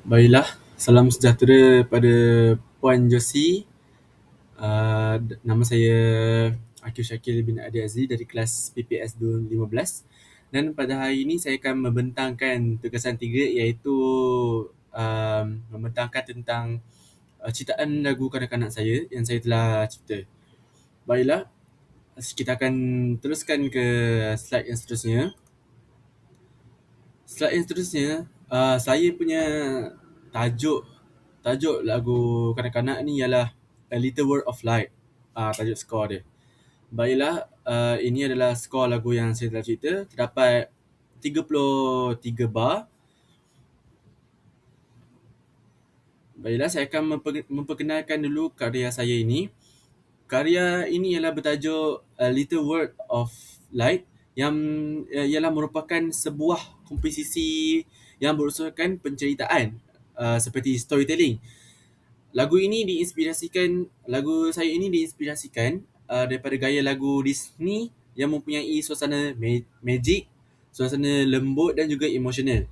Baiklah, salam sejahtera pada Puan Josie. Nama saya Akil Syakir bin Adi Azli dari kelas PPS 2015. Dan pada hari ini saya akan membentangkan tugasan 3 iaitu membentangkan tentang ciptaan lagu kanak-kanak saya yang saya telah cipta. Baiklah, kita akan teruskan ke slide yang seterusnya. Slide yang seterusnya, saya punya tajuk tajuk lagu kanak-kanak ni ialah A Little Word of Light. Tajuk skor dia. Baiklah, ini adalah skor lagu yang saya telah cipta. Terdapat 33 bar. Baiklah, saya akan memperkenalkan dulu karya saya ini. Karya ini ialah bertajuk A Little Word of Light yang ialah merupakan sebuah komposisi yang berusahakan penceritaan seperti storytelling. Lagu saya ini diinspirasikan daripada gaya lagu Disney yang mempunyai suasana magic, suasana lembut dan juga emosional.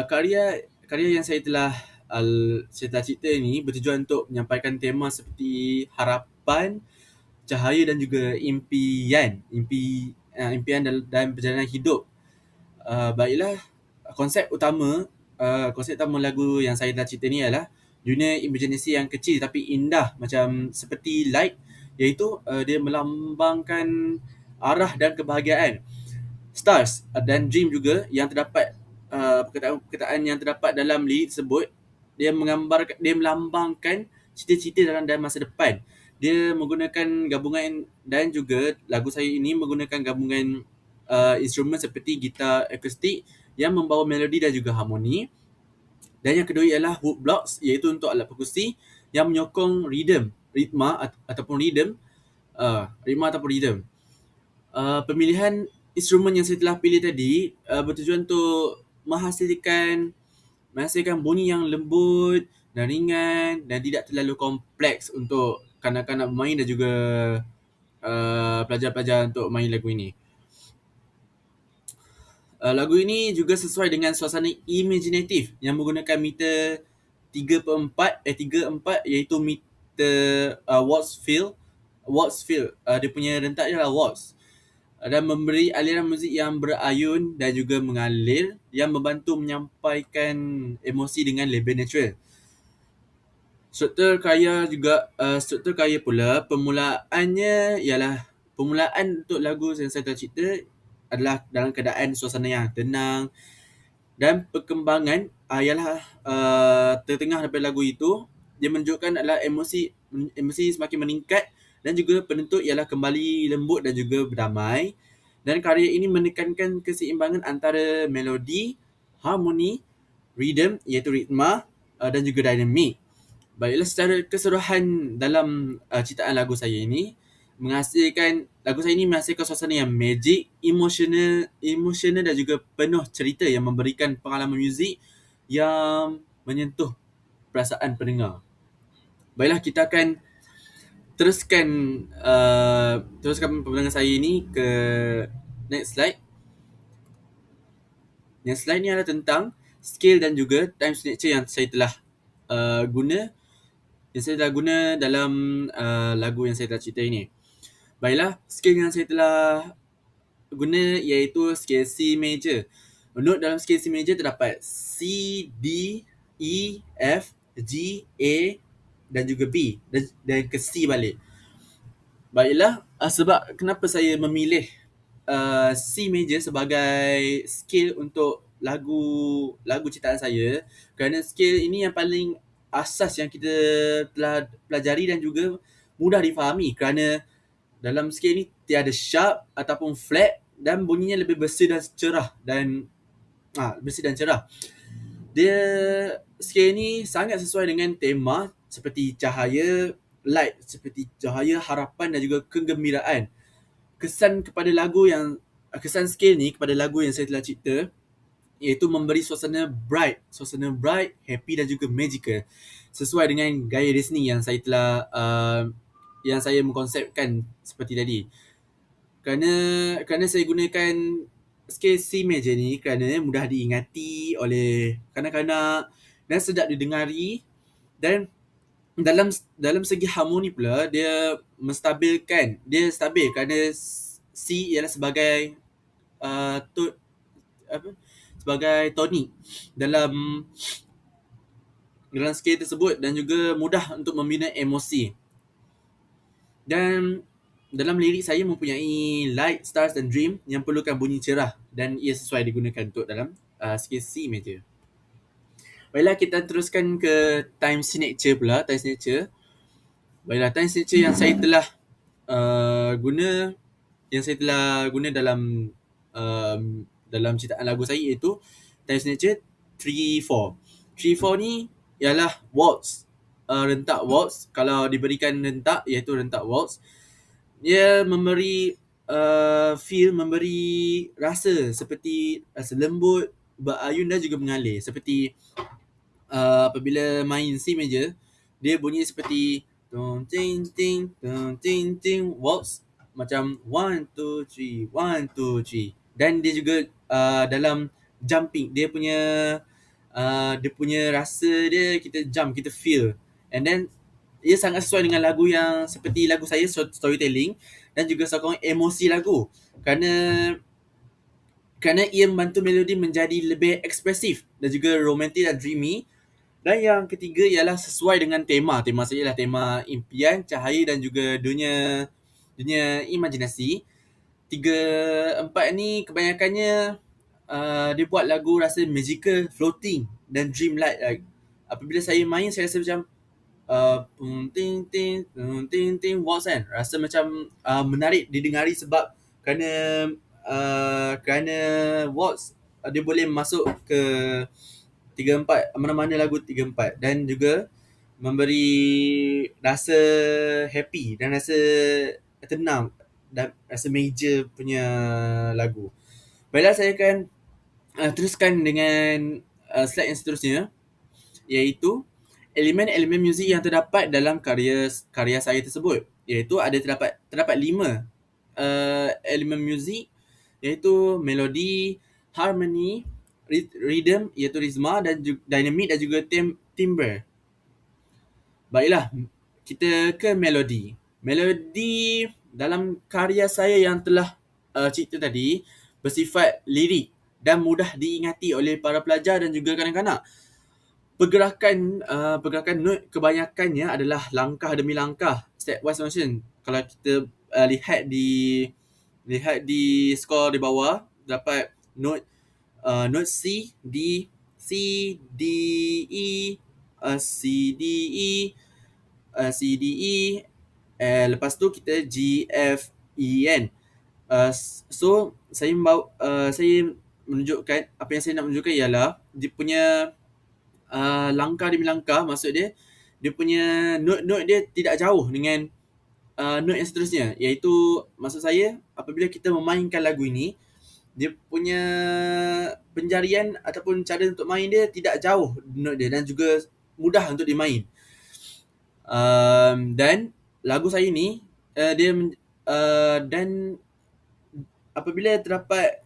Karya yang saya telah cipta ini bertujuan untuk menyampaikan tema seperti harapan, cahaya dan juga impian dan perjalanan hidup. Baiklah, konsep utama lagu yang saya telah cipta ni adalah dunia imajinasi yang kecil tapi indah macam seperti light, iaitu dia melambangkan arah dan kebahagiaan. Stars dan dream juga yang terdapat, perkataan yang terdapat dalam lirik tersebut, dia melambangkan cita-cita dalam masa depan. Dia menggunakan gabungan, dan juga lagu saya ini menggunakan gabungan instrumen seperti gitar akustik yang membawa melodi dan juga harmoni. Dan yang kedua ialah hook blocks, iaitu untuk alat perkusi yang menyokong ritma ataupun rhythm. Pemilihan instrumen yang saya telah pilih tadi bertujuan untuk menghasilkan bunyi yang lembut dan ringan dan tidak terlalu kompleks untuk kanak-kanak bermain dan juga pelajar-pelajar untuk main lagu ini. Lagu ini juga sesuai dengan suasana imaginatif yang menggunakan meter 3/4 iaitu meter waltz feel. Dia punya rentak dia lah waltz, dan memberi aliran muzik yang berayun dan juga mengalir yang membantu menyampaikan emosi dengan lebih natural. Struktur karya pula, permulaan untuk lagu yang saya telah cipta adalah dalam keadaan suasana yang tenang, dan perkembangan ialah tertengah daripada lagu itu. Dia menunjukkan adalah emosi semakin meningkat, dan juga penentu ialah kembali lembut dan juga berdamai. Dan karya ini menekankan keseimbangan antara melodi, harmoni, rhythm iaitu ritma, dan juga dinamik. Baiklah, secara keseluruhan dalam ciptaan lagu saya ini menghasilkan suasana yang magic, emosional dan juga penuh cerita yang memberikan pengalaman muzik yang menyentuh perasaan pendengar. Baiklah, kita akan teruskan perbincangan saya ini ke next slide. Yang slide ni adalah tentang scale dan juga time signature yang saya telah guna dalam lagu yang saya telah cipta ini. Baiklah, scale yang saya telah guna iaitu scale C major. Not dalam scale C major terdapat C, D, E, F, G, A dan juga B, dan ke C balik. Baiklah, sebab kenapa saya memilih C major sebagai scale untuk lagu ciptaan saya, kerana scale ini yang paling asas yang kita telah pelajari dan juga mudah difahami, kerana dalam scale ni tiada sharp ataupun flat dan bunyinya lebih bersih dan cerah. Dia Scale ni sangat sesuai dengan tema seperti cahaya, harapan dan juga kegembiraan. Kesan scale ni kepada lagu yang saya telah cipta iaitu memberi suasana bright, happy dan juga magical, sesuai dengan gaya Disney yang yang saya mengkonsepkan seperti tadi. Kerana saya gunakan skil C major ni kerana mudah diingati oleh kanak-kanak dan sedap didengari, dan dalam segi harmoni pula dia stabil kerana C ialah sebagai tone, sebagai tonik dalam skil tersebut, dan juga mudah untuk membina emosi. Dan dalam lirik saya mempunyai light, stars dan dream yang perlukan bunyi cerah, dan ia sesuai digunakan untuk dalam skil C major. Baiklah, kita teruskan ke time signature pula. Time signature. Baiklah, time signature yang saya telah guna dalam dalam ciptaan lagu saya, iaitu time signature 3/4. 3/4 ni ialah waltz, rentak waltz. Kalau diberikan rentak, iaitu rentak waltz, dia memberi memberi rasa seperti rasa lembut, berayun dan juga mengalir. Seperti apabila main C major, dia bunyi seperti dong ting ting waltz, macam 1 2 3 1 2 3. Dan dia juga dalam jumping, dia punya rasa dia, kita jump, kita feel. And then ia sangat sesuai dengan lagu yang seperti lagu saya, storytelling, dan juga sokong emosi lagu, kerana ia membantu melodi menjadi lebih ekspresif dan juga romantik dan dreamy. Dan yang ketiga ialah sesuai dengan tema. Tema saya ialah tema impian, cahaya dan juga dunia imajinasi. 3/4 ni kebanyakannya dia buat lagu rasa magical, floating dan dreamlike. Apabila saya main, saya rasa macam ting ting waltz kan. Rasa macam menarik didengari, sebab kerana waltz dia boleh masuk ke 3/4, mana-mana lagu 3/4, dan juga memberi rasa happy dan rasa tenang dan rasa major punya lagu. Baiklah, saya akan teruskan dengan slide yang seterusnya, iaitu elemen-elemen muzik yang terdapat dalam karya saya tersebut. Iaitu terdapat 5 elemen muzik, iaitu melodi, harmoni, rhythm iaitu ritma, dan dynamic dan juga timbre. Baiklah, kita ke melodi. Melodi dalam karya saya yang telah cipta tadi bersifat lirik dan mudah diingati oleh para pelajar dan juga kanak-kanak. Pergerakan not kebanyakannya adalah langkah demi langkah, stepwise motion. Kalau kita lihat di skor di bawah, dapat not C, D, C, D, E, C, D, E, C, D, E. Lepas tu kita G, F, E, N. So saya menunjukkan, apa yang saya nak menunjukkan ialah dia punya langkah demi langkah. Maksud dia punya note dia tidak jauh dengan note yang seterusnya. Iaitu, maksud saya, apabila kita memainkan lagu ini, dia punya penjarian ataupun cara untuk main dia tidak jauh note dia, dan juga mudah untuk dimain. Dan lagu saya ni dan apabila terdapat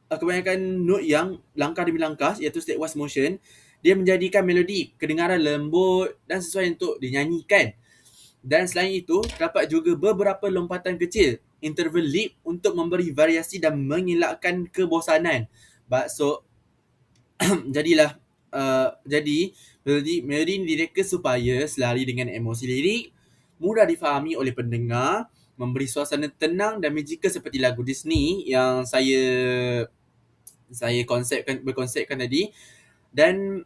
kebanyakan note yang langkah demi langkah, iaitu stepwise motion, dia menjadikan melodi kedengaran lembut dan sesuai untuk dinyanyikan. Dan selain itu, terdapat juga beberapa lompatan kecil, interval leap, untuk memberi variasi dan mengelakkan kebosanan. So, jadi melodi ini direka supaya selari dengan emosi lirik, mudah difahami oleh pendengar, memberi suasana tenang dan magical seperti lagu Disney yang saya berkonsepkan tadi. Dan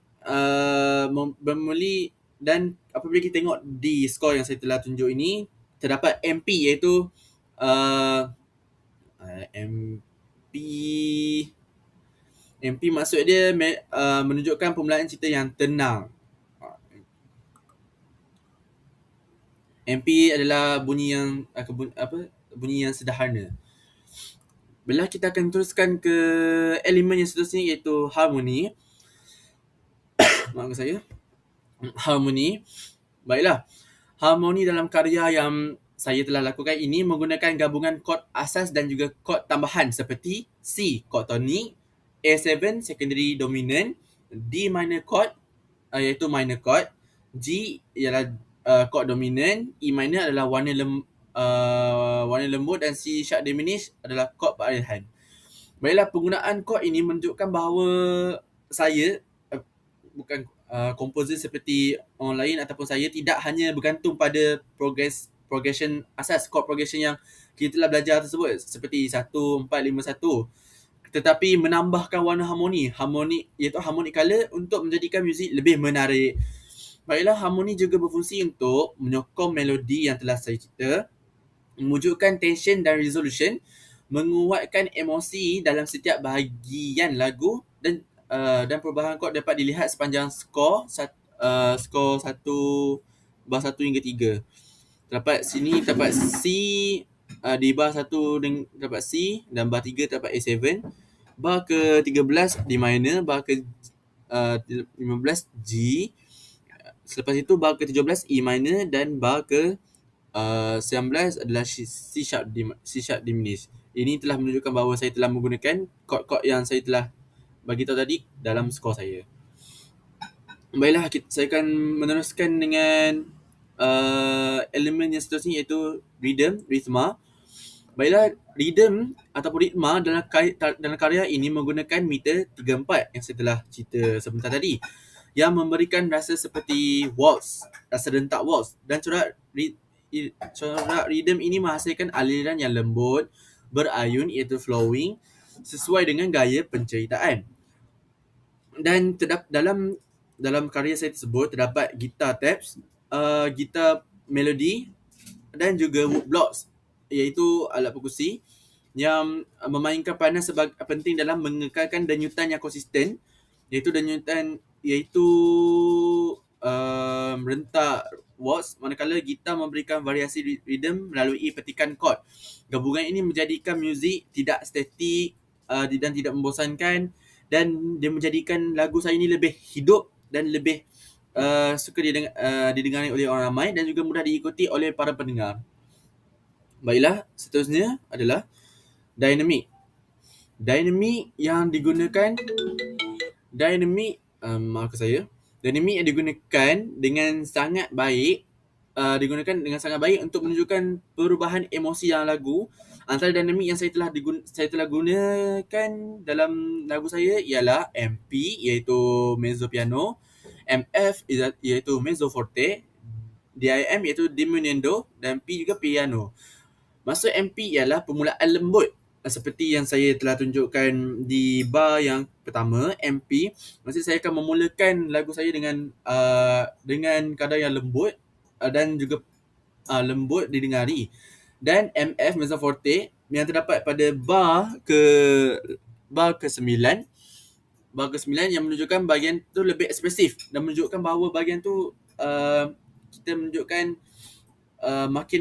dan apabila kita tengok di skor yang saya telah tunjuk ini, terdapat MP, iaitu MP maksud dia menunjukkan permulaan cerita yang tenang. MP adalah bunyi yang sederhana. Bila kita akan teruskan ke elemen yang seterusnya, iaitu harmoni. Maafkan saya. Harmoni. Baiklah. Harmoni dalam karya yang saya telah lakukan ini menggunakan gabungan kod asas dan juga kod tambahan seperti C chord tonic, A7 secondary dominant, D minor chord iaitu minor chord, G ialah chord dominant, E minor adalah warna lembut dan C sharp diminished adalah chord peralihan. Baiklah, penggunaan chord ini menunjukkan bahawa saya bukan komposer seperti orang lain ataupun saya tidak hanya bergantung pada progression asas chord progression yang kita telah belajar tersebut seperti 1451, tetapi menambahkan warna harmoni iaitu harmonic color untuk menjadikan muzik lebih menarik. Baiklah, harmoni juga berfungsi untuk menyokong melodi yang telah saya cipta, mewujudkan tension dan resolution, menguatkan emosi dalam setiap bahagian lagu dan perubahan chord dapat dilihat sepanjang skor 1 bar 1 hingga 3. Terdapat sini terdapat C di bar 1 terdapat C dan bar 3 terdapat A7. Bar ke-13 D minor, bar ke-15 G. Selepas itu bar ke-17 E minor dan bar ke-19 adalah C sharp diminished. Ini telah menunjukkan bahawa saya telah menggunakan chord-chord yang saya telah bagi tahu tadi dalam skor saya. Baiklah, saya akan meneruskan dengan elemen yang seterusnya iaitu ritma. Baiklah, rhythm ataupun ritma dalam karya ini menggunakan meter 3/4 yang saya telah cerita sebentar tadi, yang memberikan rasa seperti waltz, rasa rentak waltz, dan corak rhythm ini menghasilkan aliran yang lembut, berayun iaitu flowing, sesuai dengan gaya penceritaan. Dan dalam karya saya tersebut terdapat gitar taps, gitar melodi dan juga wood blocks iaitu alat perkusi yang memainkan peranan penting dalam mengekalkan denyutan yang konsisten, iaitu rentak waltz, manakala gitar memberikan variasi rhythm melalui petikan chord. Gabungan ini menjadikan muzik tidak statik dan tidak membosankan, dan dia menjadikan lagu saya ini lebih hidup dan lebih suka didengari oleh orang ramai dan juga mudah diikuti oleh para pendengar. Baiklah, seterusnya adalah dynamic. Dynamic yang digunakan Dynamic yang digunakan dengan sangat baik untuk menunjukkan perubahan emosi dalam lagu. Antara dinamik yang saya telah gunakan dalam lagu saya ialah MP iaitu mezzo piano, MF iaitu mezzo forte, DIM iaitu diminuendo dan P juga piano. Maksud MP ialah permulaan lembut, seperti yang saya telah tunjukkan di bar yang pertama. MP maksud saya akan memulakan lagu saya dengan kadar yang lembut dan juga lembut didengari. Dan MF mezzo forte yang terdapat pada bar ke-9 yang menunjukkan bahagian tu lebih ekspresif dan menunjukkan bahawa bahagian tu kita menunjukkan makin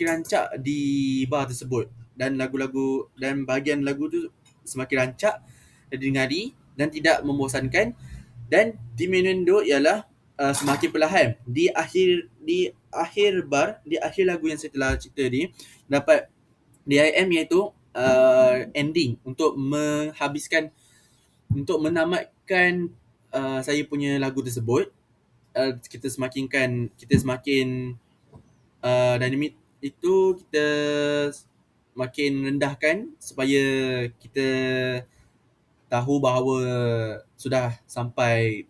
rancak di bar tersebut, dan lagu-lagu dan bahagian lagu tu semakin rancak dan didengari dan tidak membosankan. Dan diminuendo ialah semakin perlahan. Di akhir lagu yang saya telah cerita ni dapat DIM iaitu ending untuk menamatkan saya punya lagu tersebut. Kita semakin dynamic itu kita makin rendahkan supaya kita tahu bahawa sudah sampai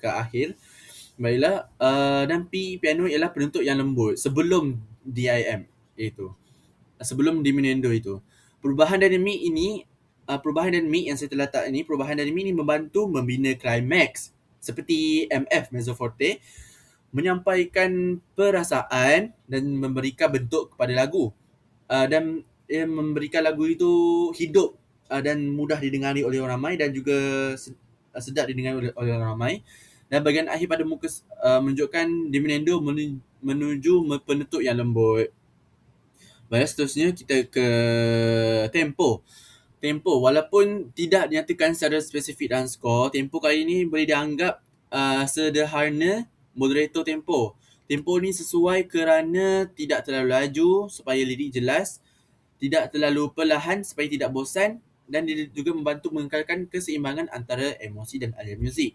ke akhir. Baiklah, dan piano ialah penutup yang lembut sebelum DIM iaitu sebelum diminuendo itu. Perubahan dinamik yang saya telah letak ini, perubahan dinamik ini membantu membina klimaks seperti MF mezzo forte, menyampaikan perasaan dan memberikan bentuk kepada lagu, dan memberikan lagu itu hidup dan mudah didengari oleh orang ramai dan juga sedap didengari oleh orang ramai. Dan bahagian akhir pada muka menunjukkan diminuendo menuju penutup yang lembut. Baik, seterusnya kita ke tempo. Tempo, walaupun tidak dinyatakan secara spesifik dalam skor, tempo kali ini boleh dianggap sederhana moderator tempo. Tempo ni sesuai kerana tidak terlalu laju supaya lirik jelas, tidak terlalu perlahan supaya tidak bosan, dan dia juga membantu mengekalkan keseimbangan antara emosi dan aliran muzik.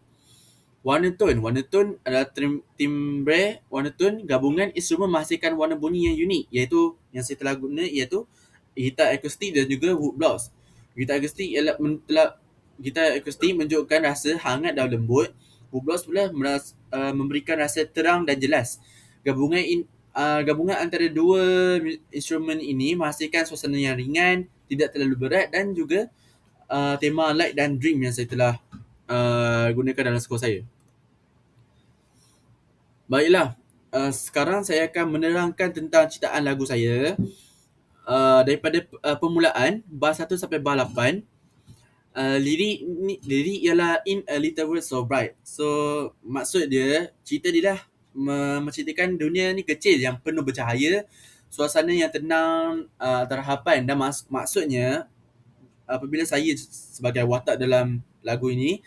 Warna tone adalah timbre warna tone gabungan instrumen menghasilkan warna bunyi yang unik, iaitu yang saya telah guna iaitu gitar akustik dan juga wood blocks. Gitar akustik ialah gitar akustik menunjukkan rasa hangat dan lembut. Wood blocks pula memberikan rasa terang dan jelas. Gabungan antara dua instrumen ini menghasilkan suasana yang ringan, tidak terlalu berat, dan juga tema light dan dream yang saya telah gunakan dalam skor saya. Baiklah, sekarang saya akan menerangkan tentang ciptaan lagu saya. Daripada permulaan, bar 1 sampai bar 8. Lirik ialah in a little world so bright. So, maksud dia, cerita dia lah menceritakan dunia ni kecil yang penuh bercahaya, suasana yang tenang, terharapan, dan maksudnya apabila saya sebagai watak dalam lagu ini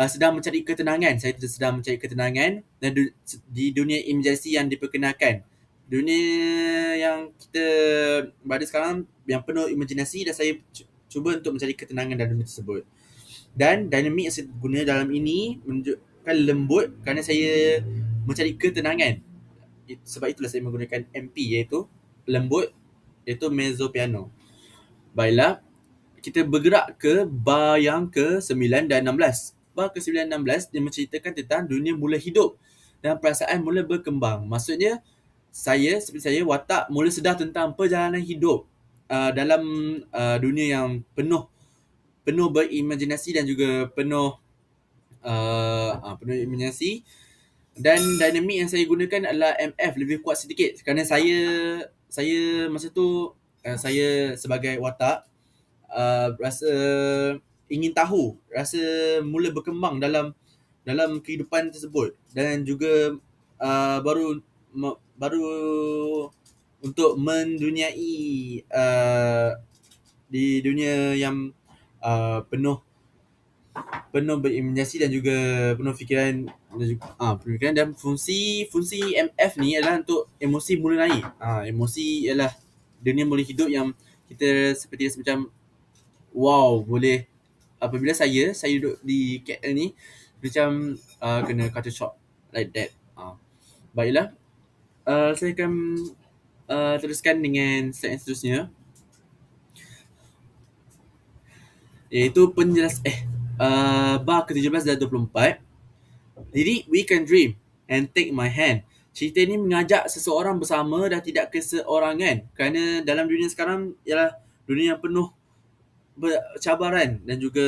sedang mencari ketenangan. Saya sedang mencari ketenangan dan di dunia imajinasi yang diperkenalkan. Dunia yang kita berada sekarang yang penuh imajinasi, dan saya cuba untuk mencari ketenangan dalam dunia tersebut. Dan dinamik yang saya guna dalam ini menunjukkan lembut kerana saya mencari ketenangan. Sebab itulah saya menggunakan MP, iaitu lembut, iaitu mezzo piano. Baiklah, kita bergerak ke bar yang ke-9 dan 16. Bar ke-9 dan 16 dia menceritakan tentang dunia mula hidup dan perasaan mula berkembang. Maksudnya, seperti saya, watak mula sedar tentang perjalanan hidup dalam dunia yang penuh berimajinasi dan juga penuh imajinasi. Dan dinamik yang saya gunakan adalah MF lebih kuat sedikit kerana saya masa tu saya sebagai watak rasa ingin tahu, rasa mula berkembang dalam kehidupan tersebut, dan juga baru untuk menduniai di dunia yang penuh berimajinasi dan juga penuh fikiran dan fungsi MF ni adalah untuk emosi mula naik. Emosi ialah dunia mula hidup yang kita seperti macam wow, boleh apabila saya duduk di KL ni macam kena culture shock like that. Baiklah, saya akan teruskan dengan slide yang seterusnya, iaitu bar ke-17 dan 24. Lirik We Can Dream and Take My Hand. Cerita ni mengajak seseorang bersama dan tidak keseorangan, kerana dalam dunia sekarang ialah dunia yang penuh cabaran dan juga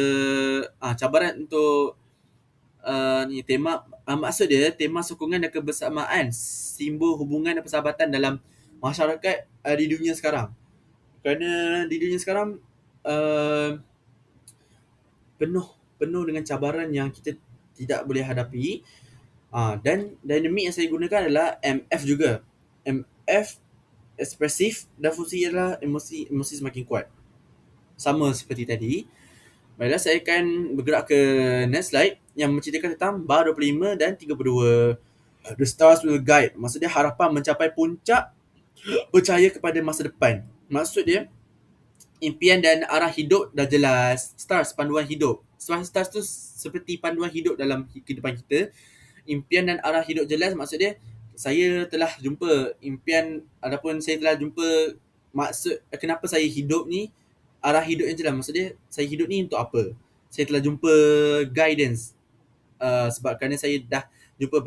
cabaran untuk maksud dia tema sokongan dan kebersamaan, simbol hubungan dan persahabatan dalam masyarakat di dunia sekarang. Kerana di dunia sekarang penuh dengan cabaran yang kita tidak boleh hadapi. Dan dinamik yang saya gunakan adalah MF juga. MF ekspresif dan fungsi adalah emosi semakin kuat. Sama seperti tadi. Baiklah, saya akan bergerak ke next slide yang menceritakan tentang bar 25 dan 32. The stars will guide. Maksudnya harapan mencapai puncak, percaya kepada masa depan. Maksud dia impian dan arah hidup dah jelas. Stars, panduan hidup. Stars tu seperti panduan hidup dalam kehidupan kita. Impian dan arah hidup jelas, maksud dia saya telah jumpa impian ataupun saya telah jumpa maksud kenapa saya hidup ni, arah hidup yang jelas. Maksud dia saya hidup ni untuk apa. Saya telah jumpa guidance sebab kerana saya dah jumpa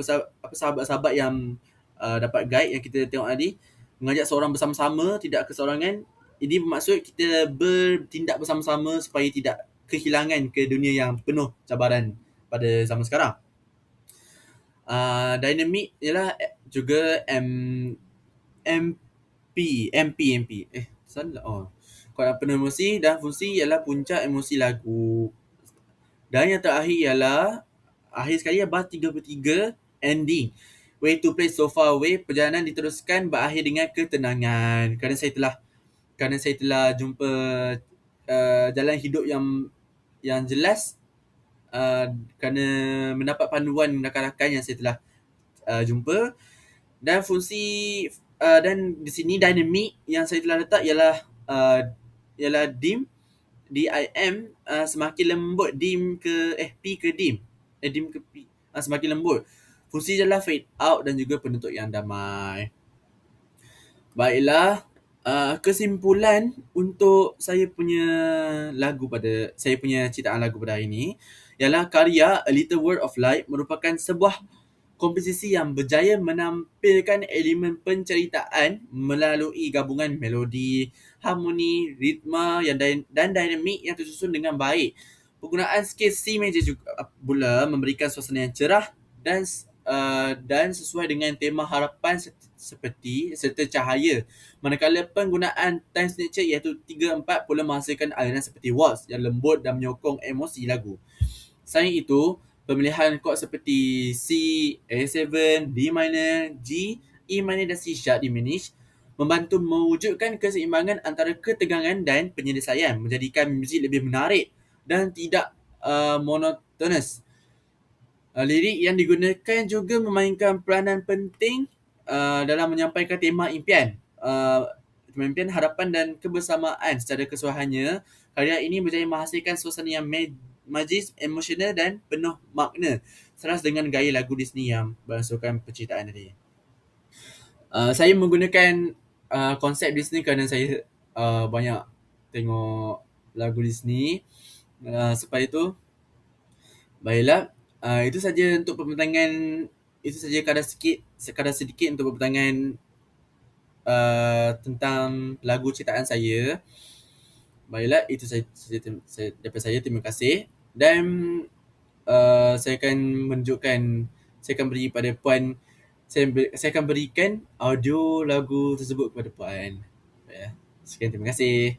sahabat-sahabat yang dapat guide yang kita tengok tadi, mengajak seorang bersama-sama, tidak keseorangan. Ini bermaksud kita bertindak bersama-sama supaya tidak kehilangan ke dunia yang penuh cabaran pada zaman sekarang. Dinamik ialah juga MP. Kuat penuh emosi, dan fungsi ialah puncak emosi lagu. Dan yang terakhir ialah akhir sekali bar 33 ending. Way to play so far away. Perjalanan diteruskan berakhir dengan ketenangan. Kerana saya telah jumpa jalan hidup yang jelas, kerana mendapat panduan rakan-rakan yang saya telah jumpa. Dan fungsi dan di sini dinamik yang saya telah letak ialah dim DIM, semakin lembut dim ke P ke dim. Dim ke P. Semakin lembut. Fungsi adalah fade out dan juga penutup yang damai. Baiklah, kesimpulan untuk saya punya ciptaan lagu pada hari ini ialah karya A Little Word of Light merupakan sebuah komposisi yang berjaya menampilkan elemen penceritaan melalui gabungan melodi, harmoni, ritma dan dinamik yang tersusun dengan baik. Penggunaan skale C major juga pula memberikan suasana yang cerah dan sesuai dengan tema harapan seperti serta cahaya. Manakala penggunaan time signature iaitu 3/4 pula menghasilkan aliran seperti waltz yang lembut dan menyokong emosi lagu. Selain itu, pemilihan chord seperti C, A7, D minor, G, E minor dan C sharp diminished membantu mewujudkan keseimbangan antara ketegangan dan penyelesaian, menjadikan muzik lebih menarik dan tidak monotonous. Lirik yang digunakan juga memainkan peranan penting dalam menyampaikan tema impian. Impian, harapan dan kebersamaan. Secara keseluruhannya, karya ini berjaya menghasilkan suasana yang majlis, emosional dan penuh makna. Selaras dengan gaya lagu Disney yang berdasarkan penceritaan tadi. Saya menggunakan konsep Disney kerana saya banyak tengok lagu Disney. Sebab itu, baiklah, itu saja untuk pembentangan. Itu saja sekadar sedikit untuk pembentangan tentang lagu ciptaan saya. Baiklah, itu saja daripada saya. Terima kasih. Dan saya akan saya akan beri pada Puan, saya akan berikan audio lagu tersebut kepada Puan. Sekian, terima kasih.